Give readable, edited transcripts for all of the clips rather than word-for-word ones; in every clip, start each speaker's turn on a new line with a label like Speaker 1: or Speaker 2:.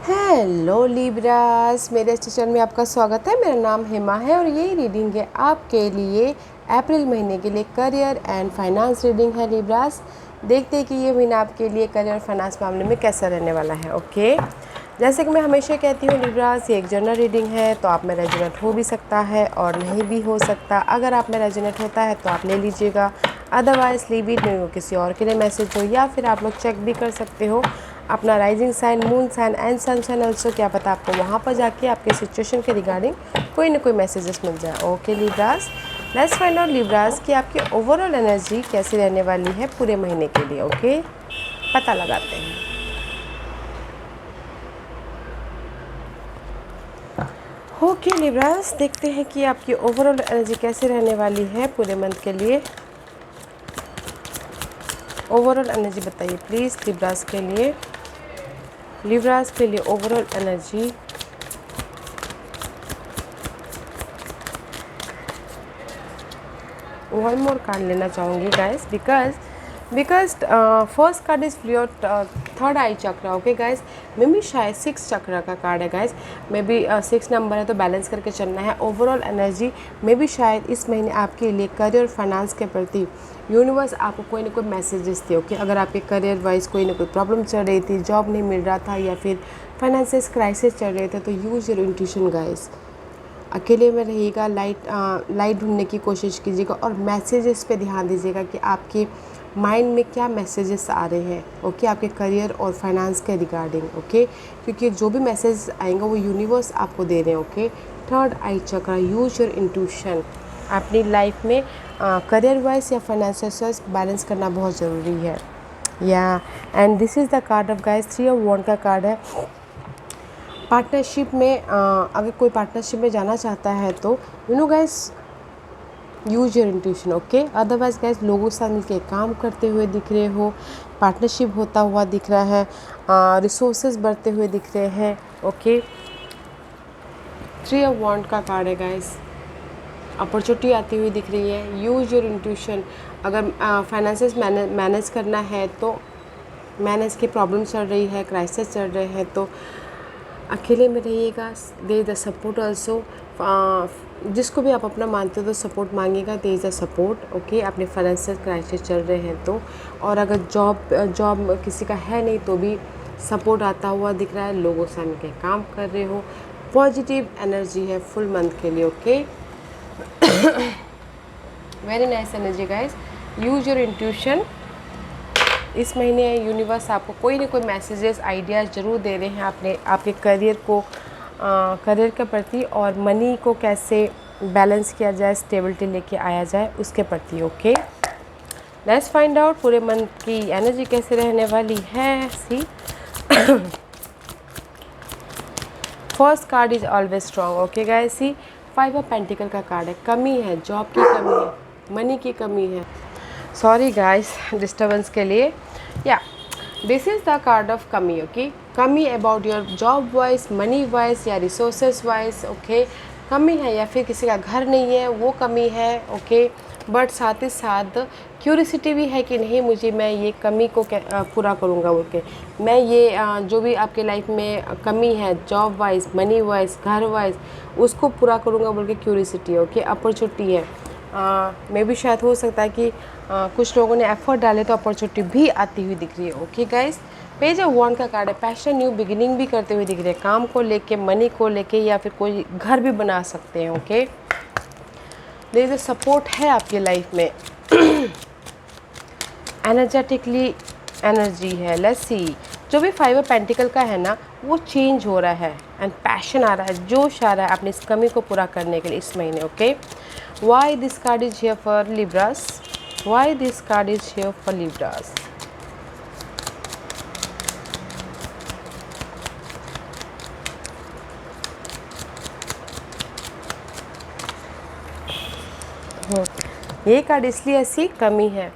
Speaker 1: Hello Libras, मेरे session में आपका स्वागत है। मेरा नाम हेमा है और ये रीडिंग है आपके लिए अप्रैल महीने के लिए करियर एंड फाइनेंस रीडिंग है लिब्रास। देखते हैं कि ये महीना आपके लिए करियर और फाइनेंस मामले में कैसा रहने वाला है। ओके, जैसे कि मैं हमेशा कहती हूँ लिब्रास, ये एक जनरल रीडिंग है तो आप में रेजोनेट हो भी सकता है और नहीं भी हो सकता। अगर आप में रेजोनेट होता है तो आप ले लीजिएगा, अदरवाइज लीव इट, नहीं वो किसी और के लिए मैसेज हो। या फिर आप लोग चेक भी कर सकते हो अपना rising sign, moon sign and sun sign also, क्या पता आपको वहाँ पर जाके आपके सिचुएशन के रिगार्डिंग कोई ना कोई मैसेजेस मिल जाए। Okay Libras, let's find out Libras कि आपकी ओवरऑल एनर्जी कैसी रहने वाली है पूरे महीने के लिए। ओके, पता लगाते हैं। ओके लिब्रास, देखते हैं कि आपकी ओवरऑल एनर्जी कैसे रहने वाली है पूरे मंथ के लिए। ओवरऑल एनर्जी बताइए प्लीज़ लिब्रास के लिए। लिब्रास के लिए overall energy one more card लेना चाहूँगी guys, because first card is your third eye chakra. Okay guys, मे भी शायद 6 चक्रा का कार्ड है गाइस, मे बी 6 नंबर है तो बैलेंस करके चलना है। ओवरऑल एनर्जी मे बी शायद इस महीने आपके लिए करियर और फाइनेंस के प्रति यूनिवर्स आपको कोई ना कोई मैसेजेस थे। ओके, अगर आपके करियर वाइज कोई ना कोई प्रॉब्लम चल रही थी, जॉब नहीं मिल रहा था या फिर फाइनेंशियल क्राइसिस चल रहे थे, तो यूज योर इंट्यूशन गाइस। अकेले में रहिएगा, लाइट ढूंढने की कोशिश कीजिएगा और मैसेजेस पे ध्यान दीजिएगा कि आपके माइंड में क्या मैसेजेस आ रहे हैं। ओके, आपके करियर और फाइनेंस के रिगार्डिंग। ओके, क्योंकि जो भी मैसेज आएंगे वो यूनिवर्स आपको दे रहे हैं। Okay, third eye chakra, use your intuition. अपनी लाइफ में करियर वाइज या फाइनेंशियल बैलेंस करना बहुत ज़रूरी है। या and this is the card of guys, 3 of wand का कार्ड है। पार्टनरशिप में अगर कोई पार्टनरशिप में जाना चाहता है तो you know guys, use your intuition. Okay, otherwise guys लोगों के साथ मिलकर काम करते हुए दिख रहे हो, पार्टनरशिप होता हुआ दिख रहा है, रिसोर्सेज बढ़ते हुए दिख रहे हैं। ओके, 3 ऑफ वॉन्ड का कार्ड है गाइस, अपॉर्चुनिटी आती हुई दिख रही है। Use your intuition. अगर फाइनेंसेस मैनेज करना है तो मैनेज की प्रॉब्लम चल रही है, क्राइसिस चल रहे हैं, तो अकेले में रहिएगा। दे इज़ द सपोर्ट ऑल्सो, जिसको भी आप अपना मानते हो तो सपोर्ट मांगेगा, दे इज़ द सपोर्ट। ओके, अपने फाइनेंशियल क्राइसिस चल रहे हैं तो, और अगर जॉब किसी का है नहीं तो भी सपोर्ट आता हुआ दिख रहा है, लोगों से मिलकर काम कर रहे हो, पॉजिटिव एनर्जी है फुल मंथ के लिए। Okay, very nice energy guys, use your intuition. इस महीने यूनिवर्स आपको कोई ना कोई मैसेजेस, आइडियाज़ ज़रूर दे रहे हैं आपके करियर करियर के प्रति, और मनी को कैसे बैलेंस किया जाए, स्टेबिलिटी लेके आया जाए उसके प्रति। ओके, लेट्स फाइंड आउट पूरे मंथ की एनर्जी कैसे रहने वाली है। See, first card is always strong. Okay guys, see 5 of pentacle का कार्ड है। कमी है, जॉब की कमी है, मनी की कमी है। सॉरी गाइस डिस्टर्बेंस के लिए। या this is the card of कमी। ओके, कमी about your job wise, money wise या रिसोर्सेज वाइज। ओके, कमी है या फिर किसी का घर नहीं है वो कमी है। ओके, बट साथ ही साथ क्यूरिसिटी भी है कि नहीं, मैं ये कमी को पूरा करूँगा बोल के। मैं ये जो भी आपके लाइफ में कमी है जॉब वाइज, मनी वाइज, घर वाइज, उसको पूरा करूँगा बोल के क्यूरिसिटी। ओके, अपॉर्चुनिटी है। मे भी शायद हो सकता है कि कुछ लोगों ने एफर्ट डाले तो अपॉर्चुनिटी भी आती हुई दिख रही है। Okay guys, page of wand का कार्ड है। पैशन, न्यू बिगिनिंग भी करते हुए दिख रहे हैं, काम को लेके, मनी को लेके, या फिर कोई घर भी बना सकते हैं। Okay, there is a support है आपकी लाइफ में। एनर्जेटिकली एनर्जी है। लेट्स सी, जो भी 5 ऑफ पेंटिकल का है ना, वो चेंज हो रहा है एंड पैशन आ रहा है, जोश आ रहा है अपनी इस कमी को पूरा करने के लिए इस महीने। Okay, why this card is here for Libras, why this card is here for Libras. ये कार्ड इसलिए ऐसी कमी है।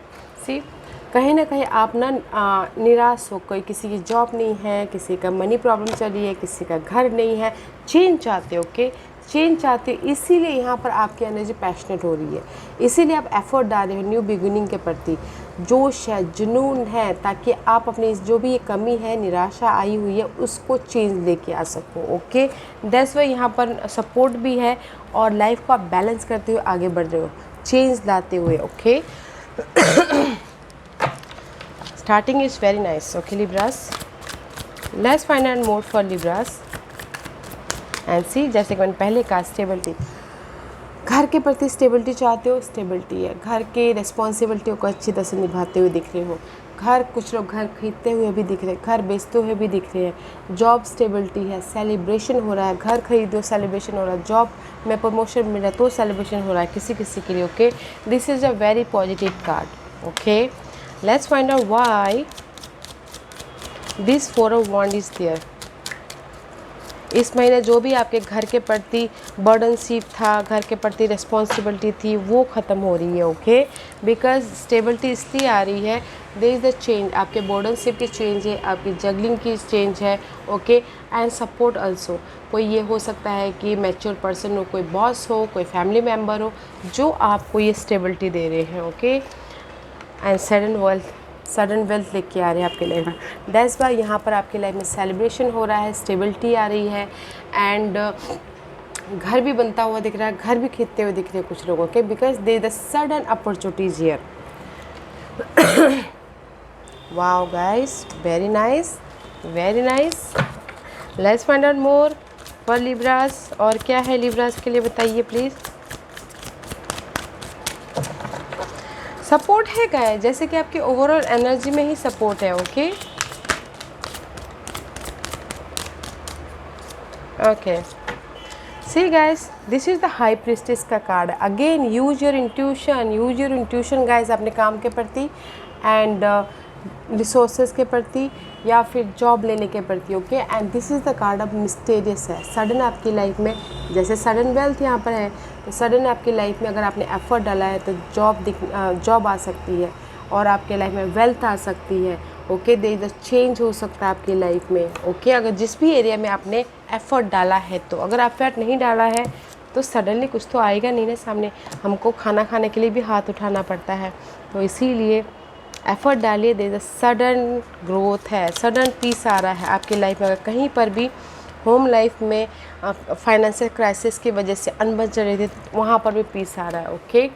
Speaker 1: सी, कहीं ना कहीं आप ना निराश हो, कोई किसी की जॉब नहीं है, किसी का मनी प्रॉब्लम चल रही है, किसी का घर नहीं है, चेंज चाहते हो। ओके, चेंज चाहते हो, इसीलिए यहाँ पर आपकी एनर्जी पैशनेट हो रही है, इसीलिए आप एफर्ट डाल रहे हो न्यू बिगिनिंग के प्रति, जोश है, जुनून है, ताकि आप अपनी जो भी ये कमी है, निराशा आई हुई है, उसको चेंज लेके आ सको। ओके, दैट्स वाई यहाँ पर सपोर्ट भी है और लाइफ को आप बैलेंस करते हुए आगे बढ़ रहे हो, चेंज लाते हुए। Okay, starting is very nice. Okay, Libras, let's find out more for Libras and see, जैसे कि मैंने पहले कहा, स्टेबिलिटी, घर के प्रति स्टेबिलिटी चाहते हो, स्टेबिलिटी है, घर के रिस्पॉन्सिबिलिटियों को अच्छी तरह से निभाते हुए दिख रहे हो, घर, कुछ लोग घर खरीदते हुए भी दिख रहे हैं, घर बेचते हुए भी दिख रहे हैं, जॉब स्टेबिलिटी है, सेलिब्रेशन हो रहा है, घर खरीदो सेलिब्रेशन हो रहा है, जॉब में प्रमोशन मिल रहा है तो सेलिब्रेशन हो रहा है किसी किसी के लिए। Okay, this is a very positive card. Okay, let's find out why this Four of Wands is there। इस महीने जो भी आपके घर के प्रति बर्डनशिप था, घर के प्रति रिस्पॉन्सिबिलिटी थी, वो ख़त्म हो रही है। ओके, बिकॉज स्टेबिलिटी इसलिए आ रही है, देयर इज़ द चेंज, आपके बर्डनशिप की चेंज है, आपकी जगलिंग की चेंज है। ओके, एंड सपोर्ट ऑल्सो, कोई ये हो सकता है कि मैच्योर पर्सन हो, कोई बॉस हो, कोई फैमिली मेम्बर हो, जो आपको ये स्टेबिलिटी दे रहे हैं। ओके, एंड सडन वेल्थ लेके आ रहे हैं आपके लाइफ में। दैट्स वाई यहाँ पर आपके लाइफ में सेलिब्रेशन हो रहा है, स्टेबिलिटी आ रही है, एंड घर भी बनता हुआ दिख रहा है, घर भी खरीदते हुए दिख रहे हैं कुछ लोगों के, because they the sudden opportunities here. Wow guys, very nice, very nice. Let's find out more for Libras. और क्या है लिब्रास के लिए बताइए प्लीज़। सपोर्ट है गाइस, जैसे कि आपकी ओवरऑल एनर्जी में ही सपोर्ट है। Okay, okay, see guys, this is the high priestess का card. Again use your intuition guys, अपने काम के प्रति एंड रिसोर्सेज के प्रति या फिर जॉब लेने के प्रति। Okay, and this is the card of mysterious है। सडन आपकी लाइफ में, जैसे सडन वेल्थ यहाँ पर है, तो सडन आपकी लाइफ में अगर आपने एफर्ट डाला है तो जॉब आ सकती है और आपके लाइफ में वेल्थ आ सकती है। Okay, there is a change हो सकता है आपकी लाइफ में। ओके, अगर जिस भी एरिया में आपने एफर्ट डाला है, तो अगर आप एफर्ट नहीं डाला है तो सडनली कुछ तो आएगा नहीं ना सामने। हमको खाना खाने के लिए भी हाथ उठाना पड़ता है, तो इसीलिए एफर्ट डालिए। There is a sudden growth है, सडन पीस आ रहा है आपकी लाइफ में। अगर कहीं पर भी होम लाइफ में फाइनेंशियल क्राइसिस की वजह से अनबन चल रही थी, तो वहाँ पर भी पीस आ रहा है। Okay,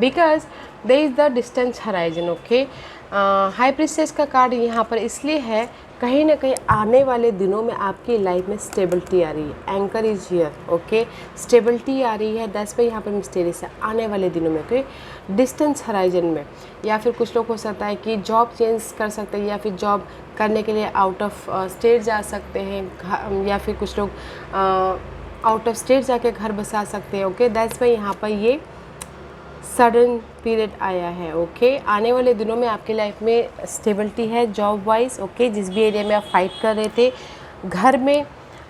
Speaker 1: because there is the distance horizon. Okay, high priestess का कार्ड यहाँ पर इसलिए है, कहीं ना कहीं आने वाले दिनों में आपकी लाइफ में स्टेबिलिटी आ रही है। Anchor is here. Okay, stability आ रही है, दैट्स वाई यहाँ पर मिस्टीरियस है, आने वाले दिनों में। ओके, डिस्टेंस हराइजन में, या फिर कुछ लोग हो सकता है कि जॉब चेंज कर सकते हैं, या फिर जॉब करने के लिए आउट ऑफ स्टेट जा सकते हैं, या फिर कुछ लोग आउट ऑफ स्टेट जाके घर बसा सकते हैं। ओके, दैट्स वाई यहाँ पर ये सडन पीरियड आया है। ओके, आने वाले दिनों में आपकी लाइफ में स्टेबिलिटी है जॉब वाइज। ओके, जिस भी एरिया में आप फाइट कर रहे थे, घर में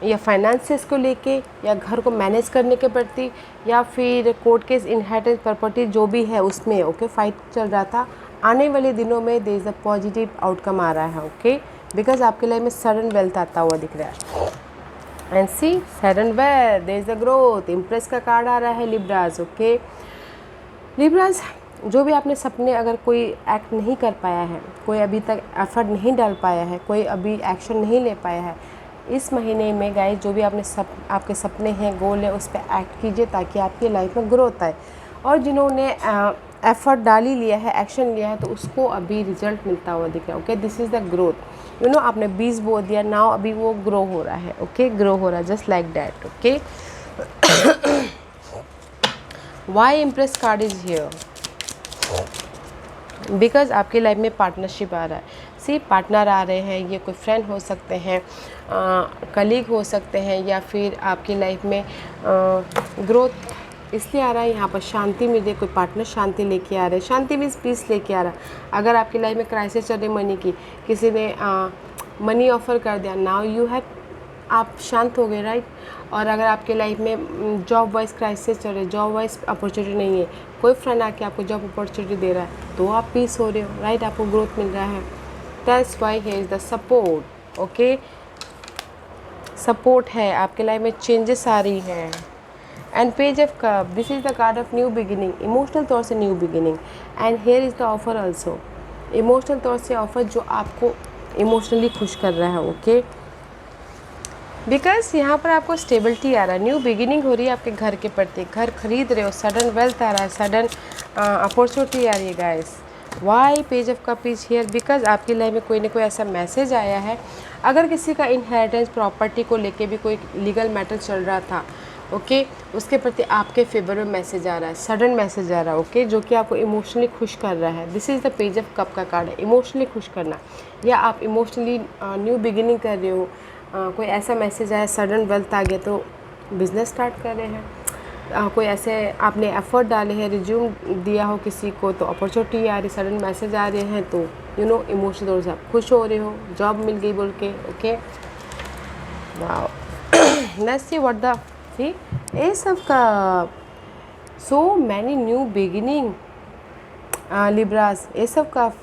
Speaker 1: या फाइनेंसेस को लेके, या घर को मैनेज करने के प्रति, या फिर कोर्ट केस, इनहेरिटेंस प्रॉपर्टी जो भी है उसमें, ओके, फाइट चल रहा था, आने वाले दिनों में there is a positive outcome आ रहा है। ओके, बिकॉज आपके लाइफ में सडन वेल्थ आता हुआ दिख रहा है। And see, sudden wealth, there is a growth. Empress का कार्ड आ रहा है लिब्रास। ओके, लिब्रास, जो भी आपने सपने, अगर कोई एक्ट नहीं कर पाया है, कोई अभी तक एफर्ट नहीं डाल पाया है, कोई अभी एक्शन नहीं ले पाया है, इस महीने में गाइस जो भी आपके सपने हैं, गोल है, उस पर एक्ट कीजिए ताकि आपकी लाइफ में ग्रोथ आए। और जिन्होंने एफर्ट डाल ही लिया है, एक्शन लिया है, तो उसको अभी रिजल्ट मिलता हुआ दिख रहा है। Okay, this is the growth. You know, आपने बीज बो दिया, नाउ अभी वो ग्रो हो रहा है। ओके, ग्रो हो रहा है, just like that. Okay, why empress card is here, because आपकी लाइफ में पार्टनरशिप आ रहा है। सी, पार्टनर आ रहे हैं, ये कोई फ्रेंड हो सकते हैं, कलीग हो सकते हैं, या फिर आपकी लाइफ में ग्रोथ इसलिए आ रहा है। यहाँ पर शांति मिल रही है, कोई पार्टनर शांति लेके आ रहे हैं, शांति मीन्स पीस लेके आ रहा है। अगर आपकी लाइफ में क्राइसिस चल रही मनी की, किसी ने मनी ऑफर कर दिया, नाउ यू हैव, आप शांत हो गए, राइट। और अगर आपके लाइफ में जॉब वाइज क्राइसिस चल रही है, जॉब वाइज अपॉर्चुनिटी नहीं है, कोई फ्रेंड आके आपको जॉब अपॉर्चुनिटी दे रहा है, तो आप पीस हो रहे हो, राइट, आपको ग्रोथ मिल रहा है। That's why here is the support. Okay, support है, आपके लाइफ में चेंजेस आ रही हैं। And page of cup, this is the card of new beginning, emotional तौर से new beginning. And here is the offer also, emotional तौर से offer जो आपको इमोशनली खुश कर रहा है, ओके। बिकॉज यहाँ पर आपको स्टेबिलिटी आ रहा है, न्यू बिगिनिंग हो रही है आपके घर के प्रति, घर खरीद रहे हो, सडन वेल्थ आ रहा है, सडन अपॉर्चुनिटी आ रही है guys. Why page of cup is here, because आपकी लाइफ में कोई ना कोई ऐसा मैसेज आया है। अगर किसी का इनहेरिटेंस प्रॉपर्टी को लेके भी कोई लीगल मैटर चल रहा था, ओके, उसके प्रति आपके फेवर में मैसेज आ रहा है, सडन मैसेज आ रहा है, ओके, जो कि आपको इमोशनली खुश कर रहा है। This is the page of cup का कार्ड है, इमोशनली खुश करना, या आप इमोशनली न्यू बिगिनिंग कर रहे हो, कोई ऐसा मैसेज आया, सडन वेल्थ आ गया तो बिज़नेस स्टार्ट कर रहे हैं, कोई ऐसे आपने एफर्ट डाले हैं, रिज्यूम दिया हो किसी को तो अपॉर्चुनिटी आ रही, सडन मैसेज आ रहे हैं तो यू नो इमोशनल तौर से आप खुश हो रहे हो, जॉब मिल गई बोल के, okay. Wow, let's see what the see ace of cup, so many new beginning, Libras, ace of cup,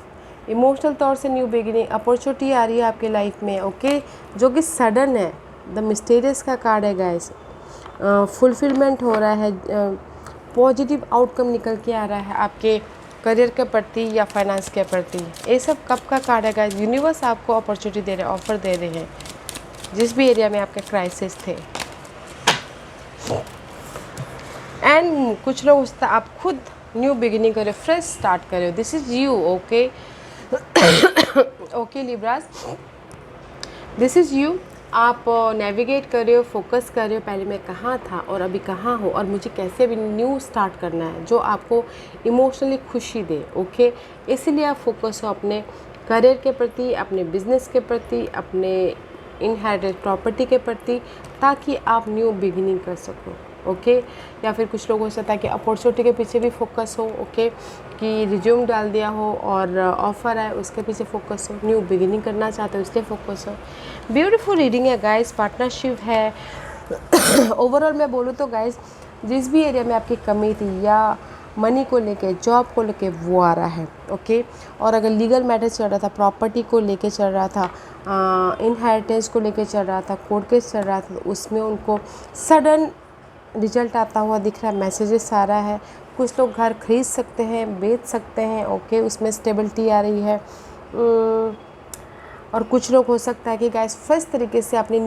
Speaker 1: emotional तौर से न्यू बिगिनिंग, अपॉर्चुनिटी आ रही है आपके लाइफ में, ओके, जो कि सडन है। द मिस्टीरियस का कार्ड है गाइस, फुलफिलमेंट हो रहा है, पॉजिटिव आउटकम निकल के आ रहा है आपके करियर के प्रति या फाइनेंस के प्रति। ये सब कब का कार्ड है गाइस, यूनिवर्स आपको अपॉर्चुनिटी दे रहे हैं, ऑफर दे रहे हैं, जिस भी एरिया में आपके क्राइसिस थे। एंड कुछ लोग उसका आप खुद न्यू बिगिनिंग कर रहे हो, फ्रेश स्टार्ट कर रहे हो, this is you, okay. Okay Libras, this is you, आप नेविगेट कर रहे हो, फोकस कर रहे हो, पहले मैं कहाँ था और अभी कहाँ हो और मुझे कैसे भी न्यू स्टार्ट करना है जो आपको इमोशनली खुशी दे, ओके। इसीलिए आप फोकस हो अपने करियर के प्रति, अपने बिजनेस के प्रति, अपने इनहेरिटेड प्रॉपर्टी के प्रति, ताकि आप न्यू बिगिनिंग कर सको, ओके। या फिर कुछ लोग हो सकता है कि अपॉर्चुनिटी के पीछे भी फोकस हो, ओके, कि रिज्यूम डाल दिया हो और ऑफ़र है उसके पीछे फोकस हो, न्यू बिगिनिंग करना चाहते हो इसलिए फोकस हो। ब्यूटीफुल रीडिंग है गाइस, पार्टनरशिप है। ओवरऑल मैं बोलूँ तो गाइस, जिस भी एरिया में आपकी कमी थी या मनी को लेके, जॉब को लेके, वो आ रहा है, ओके। और अगर लीगल मैटर चल रहा था, प्रॉपर्टी को लेके चल रहा था, इनहेरिटेंस को लेके चल रहा था, कोर्ट केस चल रहा था, तो उसमें उनको सडन रिजल्ट आता हुआ दिख रहा है, मैसेजेस आ रहा है। कुछ लोग घर खरीद सकते हैं, बेच सकते हैं, ओके, उसमें स्टेबिलिटी आ रही है। और कुछ लोग हो सकता है कि गाइस फर्स्ट तरीके से अपनी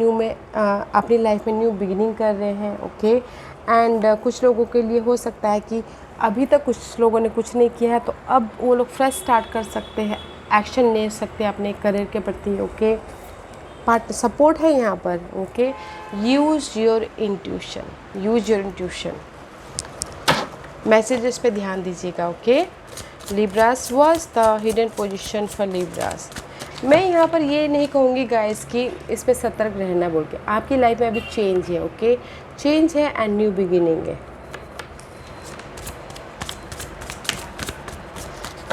Speaker 1: अपनी लाइफ में न्यू बिगिनिंग कर रहे हैं, ओके। एंड कुछ लोगों के लिए हो सकता है कि अभी तक कुछ लोगों ने कुछ नहीं किया है तो अब वो लोग फ्रेश स्टार्ट कर सकते हैं, एक्शन ले सकते हैं अपने करियर के प्रति, ओके। पार्ट सपोर्ट है यहाँ पर, okay. Use your intuition, use your intuition, messages पे ध्यान दीजिएगा, okay. Libras was the hidden position for Libras. मैं यहाँ पर ये नहीं कहूँगी गाइस कि इस पर सतर्क रहना बोल के, आपकी लाइफ में अभी चेंज है, ओके, चेंज है एंड न्यू बिगिनिंग है।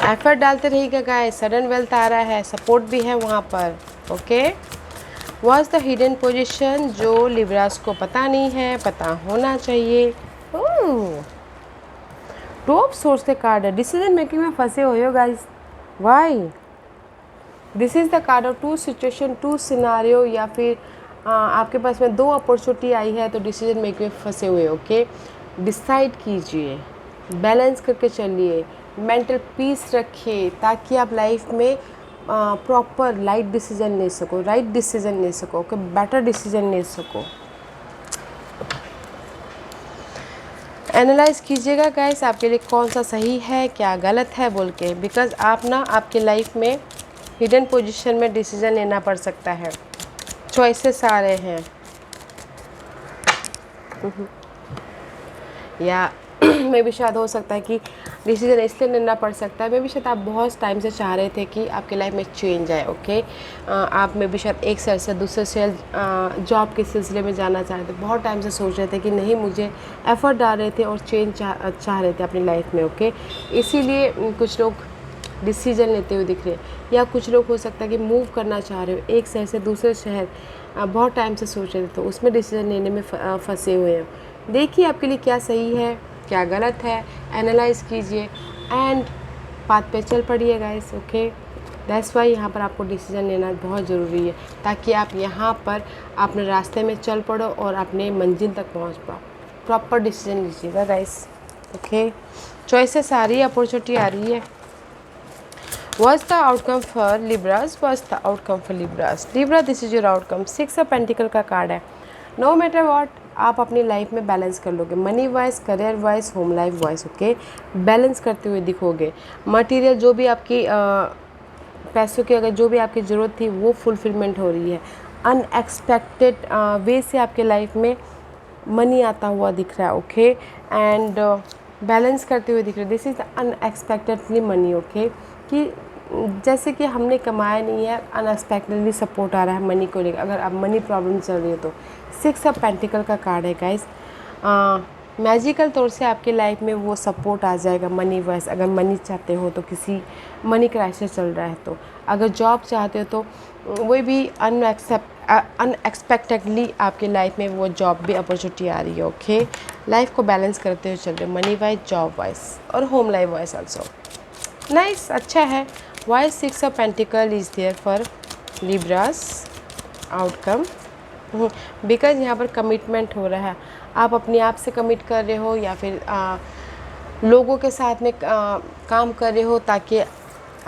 Speaker 1: एफर्ट डालते रहिएगा गाइस, सडन वेल्थ आ रहा है, सपोर्ट भी है वहाँ पर, okay. Was the hidden position, जो लिब्रास को पता नहीं है, पता होना चाहिए। टू ऑफ सोर्स के कार्ड है, डिसीजन मेकिंग में फंसे हुए हो guys, why. This is the card of two situation, two scenario, या फिर आपके पास में दो अपॉर्चुनिटी आई है तो डिसीजन मेकिंग में फंसे हुए, ओके। डिसाइड कीजिए, बैलेंस करके चलिए, मेंटल पीस रखिए, ताकि आप लाइफ में प्रॉपर राइट डिसीजन ले सको, राइट डिसीजन ले सको, ओके, बेटर डिसीजन ले सको। एनालाइज कीजिएगा गाइस आपके लिए कौन सा सही है, क्या गलत है बोल के, बिकॉज आप ना आपके लाइफ में हिडन पोजीशन में डिसीजन लेना पड़ सकता है, चॉइसेस आ रहे हैं। या मे भी शायद हो सकता है कि डिसीजन इसलिए लेना पड़ सकता है, मे भी शायद आप बहुत टाइम से चाह रहे थे कि आपके लाइफ में चेंज आए, ओके। आप में भी शायद एक शहर से दूसरे शहर जॉब के सिलसिले में जाना चाह रहे थे, बहुत टाइम से सोच रहे थे कि नहीं, मुझे एफर्ट डाल रहे थे और चेंज चाह रहे थे अपनी लाइफ में, ओके। इसीलिए कुछ लोग डिसीजन लेते हुए दिख रहे हैं। या कुछ लोग हो सकता है कि मूव करना चाह रहे हो एक शहर से दूसरे शहर, बहुत टाइम से सोच रहे थे तो उसमें डिसीजन लेने में फंसे हुए हैं। देखिए आपके लिए क्या सही है, क्या गलत है, एनालाइज कीजिए एंड बात पे चल पड़िए गाइस, ओके। दैट्स वाई यहाँ पर आपको डिसीजन लेना बहुत ज़रूरी है, ताकि आप यहाँ पर अपने रास्ते में चल पड़ो और अपने मंजिल तक पहुँच पाओ। प्रॉपर डिसीजन लीजिएगा गाइस। ओके, चॉइसेस आ रही है, अपॉर्चुनिटी आ रही है। What's the outcome for Libras? What's the outcome for Libras? Libra, this is your outcome. 6 of pentacle का कार्ड है। नो मैटर वॉट, आप अपनी लाइफ में बैलेंस कर लोगे, money wise, career wise, home life wise. Okay, balance करते हुए दिखोगे। Material जो भी आपकी पैसों की, अगर जो भी आपकी ज़रूरत थी वो फुलफिलमेंट हो रही है। अनएक्सपेक्टेड वे से आपके लाइफ में मनी आता हुआ दिख रहा है। ओके, एंड बैलेंस करते हुए दिख रहा है। This is unexpectedly money. Okay, कि जैसे कि हमने कमाया नहीं है, अनएक्सपेक्टेडली सपोर्ट आ रहा है मनी को लेकर। अगर अब मनी प्रॉब्लम चल रही है तो 6 ऑफ पेंटिकल का कार्ड है गाइस। मैजिकल तौर से आपके लाइफ में वो सपोर्ट आ जाएगा मनी वाइज। अगर मनी चाहते हो तो, किसी मनी क्राइसिस चल रहा है तो, अगर जॉब चाहते हो तो वो भी अनएक्सपेक्टेडली आपके लाइफ में वो जॉब भी अपॉर्चुनिटी आ रही है। ओके, लाइफ को बैलेंस करते हुए चल रहे, मनी वाइज, जॉब वाइज और home life wise also. Nice, अच्छा है। Why 6 of pentacles is there for Libras outcome? Because यहाँ पर कमिटमेंट हो रहा है। आप अपने आप से कमिट कर रहे हो या फिर लोगों के साथ में काम कर रहे हो ताकि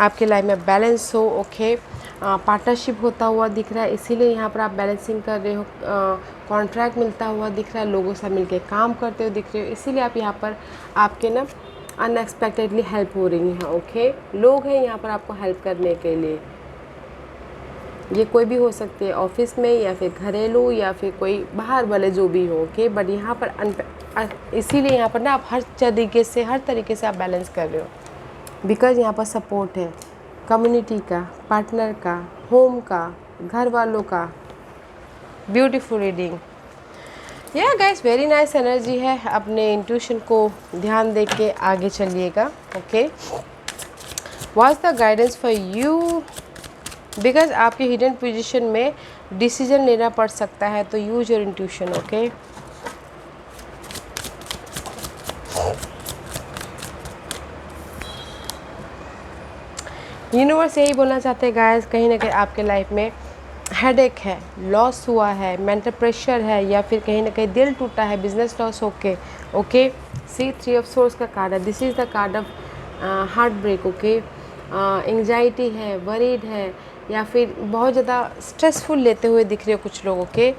Speaker 1: आपके लाइफ में बैलेंस हो। ओके, पार्टनरशिप होता हुआ दिख रहा है, इसीलिए यहाँ पर आप बैलेंसिंग कर रहे हो। कॉन्ट्रैक्ट मिलता हुआ दिख रहा है, लोगों से मिलके काम करते हुए दिख रहे हो, इसीलिए आप यहाँ पर आपके ना अनएक्सपेक्टेडली हेल्प हो रही हैं। ओके, लोग हैं यहाँ पर आपको हेल्प करने के लिए। ये कोई भी हो सकते हैं, ऑफिस में या फिर घरेलू या फिर कोई बाहर वाले जो भी हो। ओके, बट यहाँ पर इसीलिए यहाँ पर ना आप हर तरीके से आप बैलेंस कर रहे हो। बिकॉज यहाँ पर सपोर्ट है कम्युनिटी का, पार्टनर का, होम का, घर वालों का। Beautiful reading. या गाइस, वेरी नाइस एनर्जी है। अपने इंट्यूशन को ध्यान दे के आगे चलिएगा। Okay, what's the guidance for you? Because आपके हिडन पोजीशन में डिसीजन लेना पड़ सकता है, तो use your intuition. Okay, universe यही बोलना चाहते हैं गाइस, कहीं ना कहीं आपके लाइफ में हेडेक है, लॉस हुआ है, मेंटल प्रेशर है, या फिर कहीं ना कहीं दिल टूटा है, बिजनेस लॉस होके। ओके, सी 3 ऑफ सोर्स का कार्ड है। This is the card of heartbreak. Okay, anxiety है, वरीड है, या फिर बहुत ज़्यादा स्ट्रेसफुल लेते हुए दिख रहे हो कुछ लोग। ओके,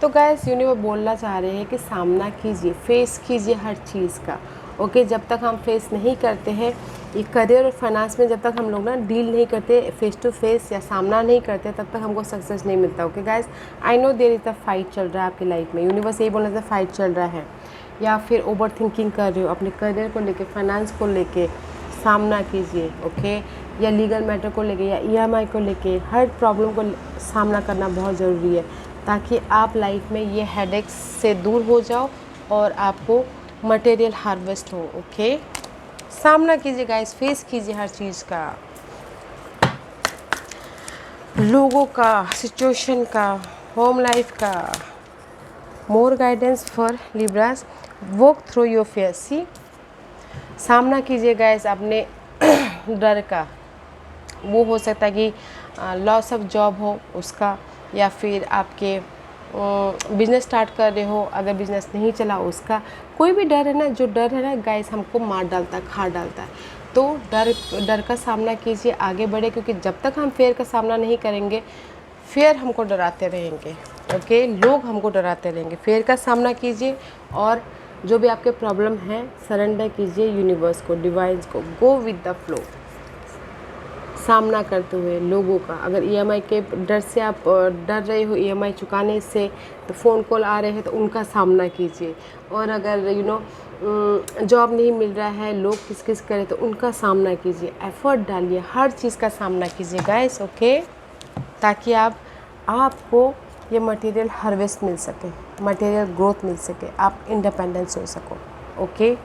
Speaker 1: तो गाइस यूनिवर्स बोलना चाह रहे हैं कि सामना कीजिए, फेस कीजिए हर चीज़ का। ओके, जब तक हम फेस नहीं करते हैं, ये करियर और फाइनेंस में जब तक हम लोग ना डील नहीं करते फेस टू फेस या सामना नहीं करते, तब तक हमको सक्सेस नहीं मिलता। Okay guys, I know there is a fight चल रहा है आपकी लाइफ में। यूनिवर्स यही बोलना था, फाइट चल रहा है, या फिर ओवर थिंकिंग कर रहे हो अपने करियर को लेके, फाइनेंस को लेके। सामना कीजिए। ओके, या लीगल मैटर को लेके या EMI को लेके, हर प्रॉब्लम को सामना करना बहुत ज़रूरी है, ताकि आप लाइफ में ये हेडेक्स से दूर हो जाओ और आपको मटेरियल हार्वेस्ट हो। ओके, सामना कीजिए गाइस, फेस कीजिए हर चीज़ का, लोगों का, सिचुएशन का, होम लाइफ का। More guidance for Libras, walk through your fear. See, सामना कीजिए गाइस अपने डर का। वो हो सकता है कि लॉस ऑफ जॉब हो उसका, या फिर आपके बिज़नेस स्टार्ट कर रहे हो, अगर बिज़नेस नहीं चला उसका। कोई भी डर है ना, जो डर है ना गाइस हमको मार डालता है, खा डालता है। तो डर का सामना कीजिए, आगे बढ़े, क्योंकि जब तक हम फेयर का सामना नहीं करेंगे, फेयर हमको डराते रहेंगे। ओके, लोग हमको डराते रहेंगे। फेयर का सामना कीजिए और जो भी आपके प्रॉब्लम है सरेंडर कीजिए यूनिवर्स को, डिवाइन्स को। गो विद द फ्लो, सामना करते हुए लोगों का। अगर EMI के डर से आप डर रहे हो, EMI चुकाने से, तो फ़ोन कॉल आ रहे हैं, तो उनका सामना कीजिए। और अगर जॉब नहीं मिल रहा है, लोग किस किस करें, तो उनका सामना कीजिए। एफर्ट डालिए, हर चीज़ का सामना कीजिए गाइस। ओके, ताकि आपको ये मटेरियल हार्वेस्ट मिल सके, मटेरियल ग्रोथ मिल सके, आप इंडिपेंडेंस हो सको। ओके,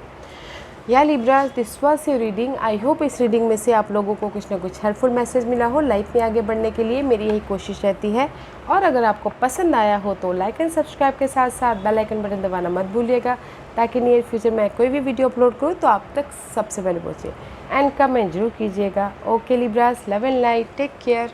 Speaker 1: या Libras, this was your reading. I hope इस रीडिंग में से आप लोगों को कुछ ना कुछ हेल्पफुल मैसेज मिला हो। लाइफ में आगे बढ़ने के लिए मेरी यही कोशिश रहती है। और अगर आपको पसंद आया हो तो लाइक एंड सब्सक्राइब के साथ साथ बेल आइकन बटन दबाना मत भूलिएगा, ताकि नियर फ्यूचर मैं कोई भी वीडियो अपलोड करूँ तो आप तक सबसे पहले पहुँचे। एंड कमेंट जरूर कीजिएगा। Okay Libras, love and light, take care.